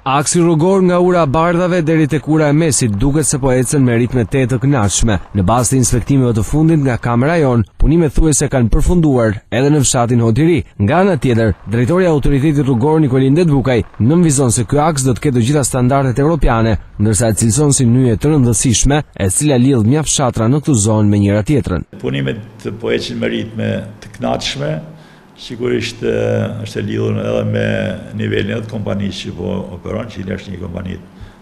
Aksi rrugor nga ura e Bardhave deri tek ura e Mesit duket se po ecën me ritme të këndshme. Në bazë të inspektimeve të fundit nga kamera jon, punimet thuajse kanë përfunduar edhe në fshatin Hodiri. Nga ana tjetër, drejtori i autoritetit rrugor Nikolin Detbukaj nënvizon se ky aks do të ketë të gjitha standardet evropiane, ndërsa e cilëson si nyje të rëndësishme, e cila lidh mjaft fshatra në këtë zonë me njëra tjetrën. Punimet po ecin me ritme të këndshme. Sigurisht është e lidhur edhe me nivelin e kompanisë që po operon, që është një kompani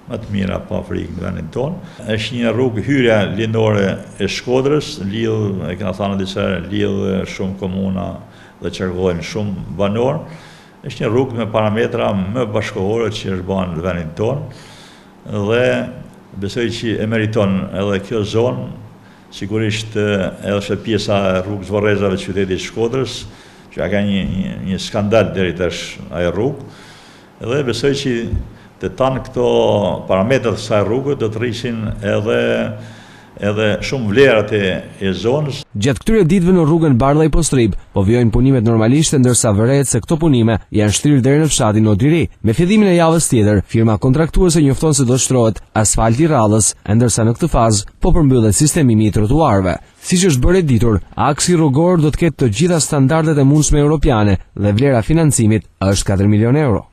më të mira pa frikë në vendin tonë. Është një rrugë hyrja lindore e Shkodrës, e kena thënë disa lidh shumë komuna dhe qarkullojnë shumë banor. Është një rrugë me parametra më bashkëkohore që është bën në vendin tonë dhe besoj që e meriton edhe kjo zonë. Sigurisht edhe është pjesa e rrugës Vorrezave të qytetit Shkodrës, që ka një skandal deri tash ajo rrugë, dhe besoj që të tanë këto parametrat të kësaj rruge do të rrishin edhe shumë vlerat e zonës. Gjatë këtyre ditëve në rrugën Bardha i Postrib, po vijojnë punimet normalisht, ndërsa vëret se këto punime janë shtrirë deri në fshatin Hodiri. Me fillimin e javës tjetër, firma kontraktuese njofton se do shtrohet asfalti rrallës, ndërsa në këtë fazë po përmbyllet sistemimi i trotuarëve. Siç është bërë ditur, aksi rrugor do të ketë të gjitha standardet e mundshme europiane dhe vlera financimit është 4 milion euro.